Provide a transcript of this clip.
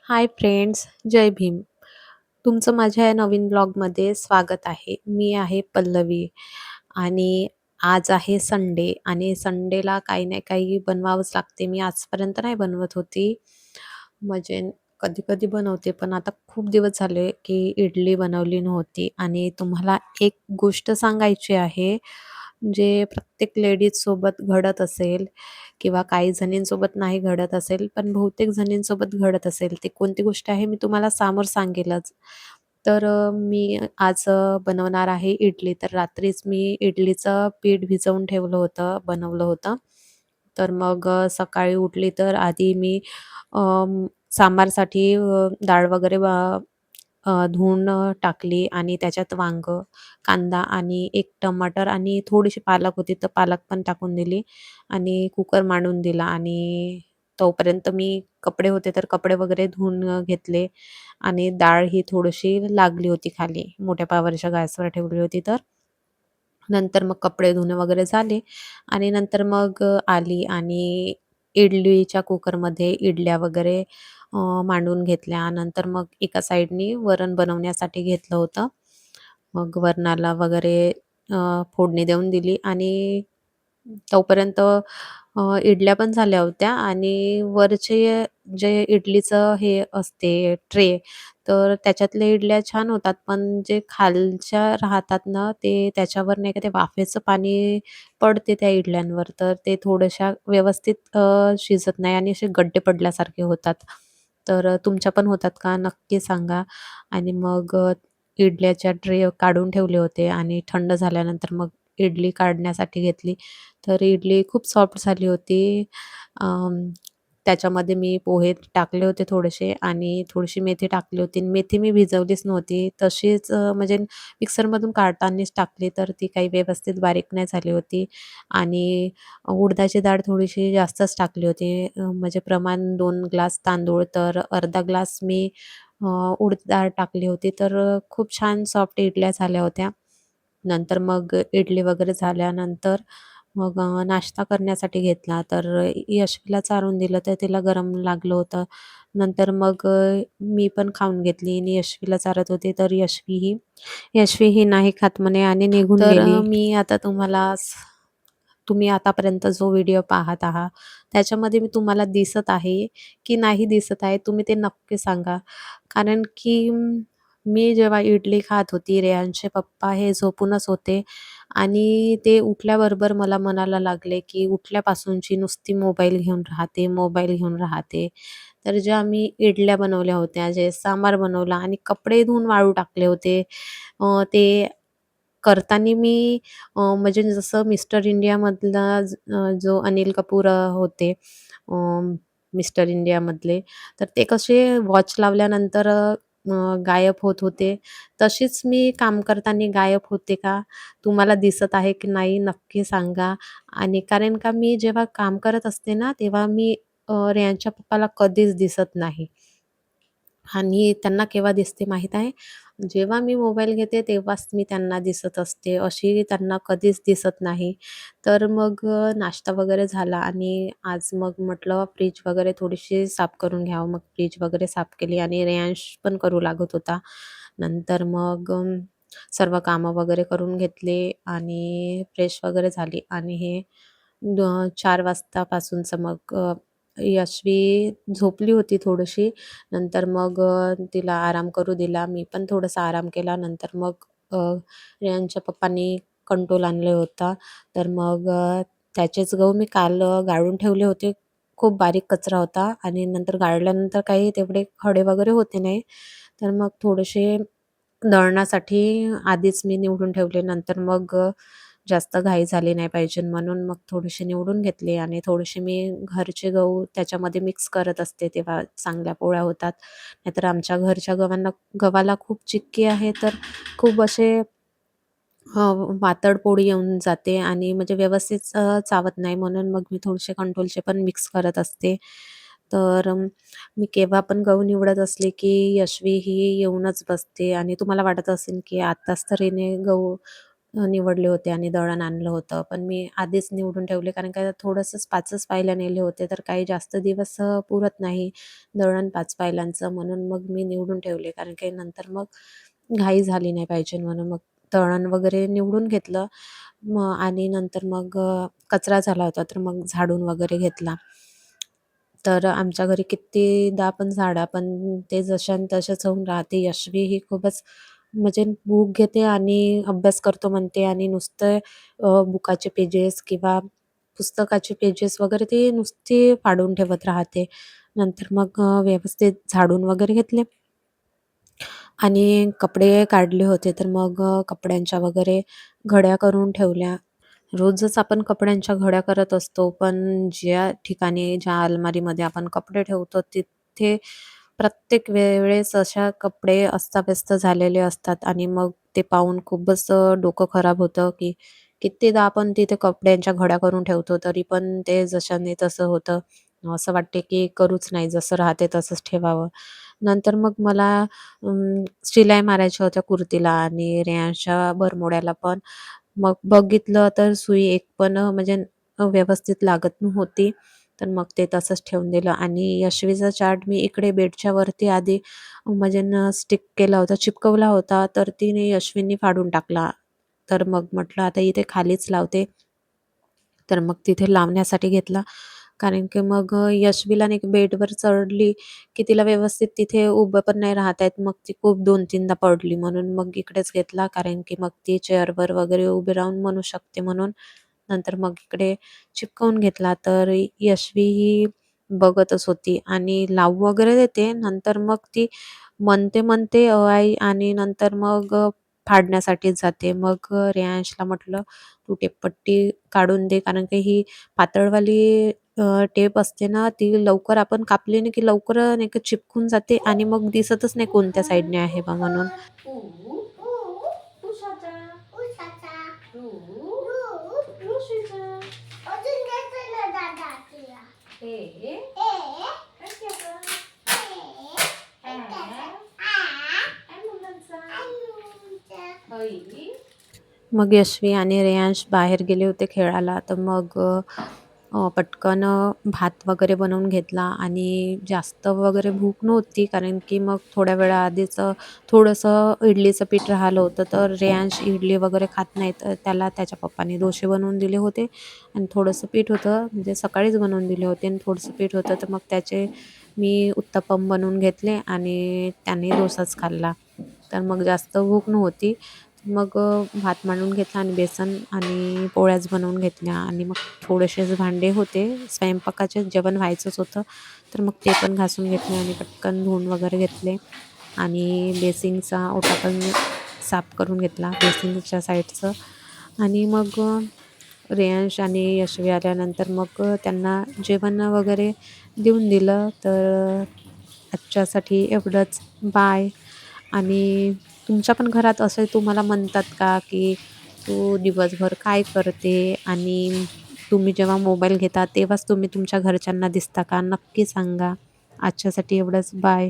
Hi friends, जय भीम. तुमचं माझ्या या नवीन ब्लॉगमध्ये स्वागत आहे. मी आहे पल्लवी आणि आज आहे संडे आणि संडेला काही ना काही बनवावंच लागते. मी आजपर्यंत नाही बनवत होती. म्हणजे कधी-कधी बनवते, पण आता खूप दिवस झाले की इडली बनवली नव्हती आणि तुम्हाला एक गोष्ट सांगायची आहे, जे प्रत्येक लेडीजसोबत घडत असेल किंवा काही जणींसोबत नाही घडत असेल, पण बहुतेक जणींसोबत घडत असेल. ती कोणती गोष्ट आहे मी तुम्हाला समोर सांगेलच. तर मी आज बनवणार आहे इडली. तर रात्रीच मी इडलीचं पीठ भिजवून ठेवलं होतं, बनवलं होतं. तर मग सकाळी उठली तर आधी मी सांबारसाठी डाळ वगैरे धुवून टाकली आणि त्याच्यात वांगं, कांदा आणि एक टमाटर आणि थोडीशी पालक होती, तर पालक पण टाकून दिली आणि कुकर मांडून दिला आणि तोपर्यंत मी कपडे होते, तर कपडे वगैरे धुवून घेतले आणि डाळ ही थोडीशी लागली होती खाली. मोठ्या पॉवरच्या गॅसवर ठेवली होती तर. नंतर मग कपडे धुणे वगैरे झाले आणि नंतर मग आली आणि इडलीच्या कुकरमध्ये इडल्या वगैरे मांडून घेतल्या. नंतर मग एका साइडनी वरण बनवण्यासाठी घेतलं होतं. मग वरणाला वगैरे फोडणी देऊन दिली आणि तोपर्यंत इडल्या पण झाल्या होत्या आणि वरचे जे इडलीचं हे असते ट्रे, तर त्याच्यातल्या इडल्या छान होतात, पण जे खालच्या राहतात ना, ते त्याच्यावर नाही का ते वाफेचं पाणी पडते त्या इडल्यांवर, तर ते थोड्याशा व्यवस्थित शिजत नाही आणि असे गड्डे पडल्यासारखे होतात. तर तुमच्या पण होतात का? नक्की सांगा. आणि मग इडल्याच्या ट्रे काढून ठेवले होते आणि थंड झाल्यानंतर मग इडली काढण्यासाठी घेतली. तर इडली खूप सॉफ्ट झाली होती. अं, त्याच्यामध्ये मी पोहे टाकले होते थोडेसे आणि थोडीशी मेथी टाकली होती. मेथी मी भिजवलीच नव्हती. तशीच म्हणजे मिक्सरमधून काढतानाच टाकली, तर ती काही व्यवस्थित बारीक नाही झाली होती आणि उडदाची डाळ थोडीशी जास्तच टाकली होती. म्हणजे प्रमाण 2 ग्लास तांदूळ, तर अर्धा ग्लास मी उडीद डाळ टाकली होती. तर खूप छान सॉफ्ट इडल्या झाल्या होत्या. नंतर मग इडली वगैरे झाल्यानंतर मग नाश्ता करण्यासाठी घेतला. तर यशवीला चारून दिलं, तर तिला गरम लागलं होतं. नंतर मग मी पण खाऊन घेतली आणि यशवीला चारत होते, तर यशवी ही नाही खात म्हणे आणि निघून तर गेली. मी आता तुम्ही आतापर्यंत जो व्हिडिओ पाहत आहात, त्याच्यामध्ये मी तुम्हाला दिसत आहे की नाही दिसत आहे, तुम्ही ते नक्की सांगा. कारण की मी जेव्हा इडली खात होती, रेयांचे पप्पा हे झोपूनच होते आणि ते उठल्याबरोबर मला म्हणायला लागले, की उठल्यापासूनची नुसती मोबाईल घेऊन राहते, मोबाईल घेऊन राहते. तर ज्या मी इडल्या बनवल्या होत्या, जे सांबार बनवला आणि कपडे धुवून वाळू टाकले होते, ते करताना मी म्हणजे जसं मिस्टर इंडियामधला जो अनिल कपूर होते मिस्टर इंडियामधले, तर ते कसे वॉच लावल्यानंतर गायब होत होते, तशीच मी काम करताना गायब होते का? तुम्हाला दिसत आहे की नाही नक्की सांगा. आणि कारण का मी जेव्हा काम करत असते ना, तेव्हा मी रेयांच्या पप्पाला कधीच दिसत नाही. आणि त्यांना केव्हा दिसते माहीत आहे? जेव्हा मी मोबाईल घेते तेव्हाच मी त्यांना दिसत असते, अशी त्यांना कधीच दिसत नाही. तर मग नाश्ता वगैरे झाला आणि आज मग म्हटलं फ्रिज वगैरे थोडीशी साफ करून घ्यावं. मग फ्रिज वगैरे साफ केली आणि रेयांश पण करू लागत होता. नंतर मग सर्व कामं वगैरे करून घेतले आणि फ्रेश वगैरे झाली आणि हे 4 वाजतापासूनचं मग यशवी झोपली होती थोडीशी. नंतर मग तिला आराम करू दिला. मी पण थोडासा आराम केला. नंतर मग रेयांच्या पप्पांनी कंटोल आणले होता. तर मग त्याचेच गहू मी काल गाळून ठेवले होते. खूप बारीक कचरा होता आणि नंतर गाळल्यानंतर काही तेवढे खडे वगैरे होते नाही. तर मग थोडेसे दळणासाठी आधीच मी निवडून ठेवले. नंतर मग जास्त घाई झाली नाही पाहिजे म्हणून मग थोडेसे निवडून घेतले आणि थोडेसे मी घरचे गहू त्याच्यामध्ये मिक्स करत असते, तेव्हा चांगल्या पोळ्या होतात. नाहीतर आमच्या घरच्या गव्हाला खूप चिक्की आहे, तर खूप असे पातळ पोळी येऊन जाते आणि म्हणजे व्यवस्थित चावत नाही, म्हणून मग मी थोडेसे कंट्रोलचे पण मिक्स करत असते. तर मी केव्हा पण गहू निवडत असले, की यशवी ही येऊनच बसते आणि तुम्हाला वाटत असेल, की आत्ताच तर हिने गहू निवडले होते आणि दळण आणलं होतं. पण मी आधीच निवडून ठेवले कारण का थोडंसंच 5च पायल्या नेले होते, तर काही जास्त दिवस पुरत नाही दळण 5 पायलांचं. म्हणून मग मी निवडून ठेवले कारण की नंतर मग घाई झाली नाही पाहिजे म्हणून मग दळण वगैरे निवडून घेतलं. आणि नंतर मग कचरा झाला होता, तर मग झाडून वगैरे घेतला. तर आमच्या घरी कितीदा पण झाडा, पण ते जशान तसेच होऊन राहते. यशवी ही खूपच म्हणजे बुक घेते आणि अभ्यास करतो म्हणते आणि नुसतं बुकाचे पेजेस किंवा पुस्तकाचे पेजेस वगैरे ते नुसते फाडून ठेवत राहते. नंतर मग व्यवस्थित झाडून वगैरे घेतले आणि कपडे काढले होते, तर मग कपड्यांच्या वगैरे घड्या करून ठेवल्या. रोजच आपण कपड्यांच्या घड्या करत असतो, पण ज्या ठिकाणी, ज्या अलमारीमध्ये आपण कपडे ठेवतो, तिथे प्रत्येक वेळेस अशा कपडे अस्ताव्यस्त झालेले असतात आणि मग ते पाहून खूपच डोकं खराब होतं, की कितीदा आपण तिथे कपड्यांच्या घड्या करून ठेवतो, तरी पण ते जशाने तसं होतं. असं वाटते, की करूच नाही, जसं राहते तसंच ठेवावं. नंतर मग मला शिलाई मारायच्या होत्या कुर्तीला आणि रेयांशच्या बरमुड्याला पण. मग बघितलं तर सुई एक पण म्हणजे व्यवस्थित लागत नव्हती. तर मग ते तसंच ठेवून दिलं आणि यशवीचा चार्ट मी इकडे बेडच्या वरती आधी म्हणजे स्टिक केला होता, चिपकवला होता, तर तिने यशवींनी फाडून टाकला. तर मग म्हटलं आता इथे खालीच लावते. तर मग तिथे लावण्यासाठी घेतला. कारण की मग यशवीला नाही का बेडवर चढली, की तिला व्यवस्थित तिथे उभं पण नाही राहता येत. मग ती खूप 2-3दा पडली. म्हणून मग इकडेच घेतला, कारण की मग ती चेअरवर वगैरे उभी राहून म्हणू शकते म्हणून. नंतर मग इकडे चिपकवून घेतला. तर यशवी ही बघतच होती आणि लावू वगैरे देते. नंतर मग ती म्हणते आई आणि नंतर मग फाडण्यासाठीच जाते. मग रेयांशला म्हटलं, "तू टेपपट्टी काढून दे." कारण की ही पातळवाली टेप असते ना, ती लवकर आपण कापली नाही की लवकर नाही का चिपकून जाते आणि मग दिसतच नाही कोणत्या साईडने आहे बा म्हणून. 우, 우, 우샤자, 우샤자, 루시자, 어떤 데서는 나다지야. 헬기야자, ॲम्ब्युलन्सचा, हई. मग यशवी आणि रेयांश बाहेर गेले होते खेळायला, तर मग पटकन भात वगैरे बनवून घेतला आणि जास्त वगैरे भूक नव्हती, कारण की मग थोड्या वेळा आधीच थोडंसं इडलीचं पीठ राहिलं होतं, तर रेयांश इडली वगैरे खात नाही, तर त्याला त्याच्या पप्पांनी डोसे बनवून दिले होते आणि थोडंसं पीठ होतं, म्हणजे सकाळीच बनवून दिले होते आणि थोडंसं पीठ होतं, तर मग त्याचे मी उत्तप्पम बनवून घेतले आणि त्याने डोसाच खाल्ला. तर मग जास्त भूक नव्हती. मग भात मांडून घेतला आणि बेसन आणि पोळ्याच बनवून घेतल्या आणि मग थोडेसेच भांडे होते स्वयंपाकाचे, जेवण व्हायचंच होतं. तर मग ते पण घासून घेतले आणि पटकन धुवून वगैरे घेतले आणि बेसिनचा ओटा पण साफ करून घेतला बेसिनच्या साईडचं. आणि मग रेयांश आणि यशवी आल्यानंतर मग त्यांना जेवण वगैरे देऊन दिलं. तर आजच्यासाठी एवढंच. बाय. आणि तुमच्या पण घरात असे तुम्हाला म्हणतात का, की तू दिवसभर काय करते? आणि तुम्ही जेव्हा मोबाईल घेता तेव्हाच तुम्ही तुमच्या घरच्यांना दिसता का? नक्की सांगा. आजच्यासाठी एवढंच. बाय.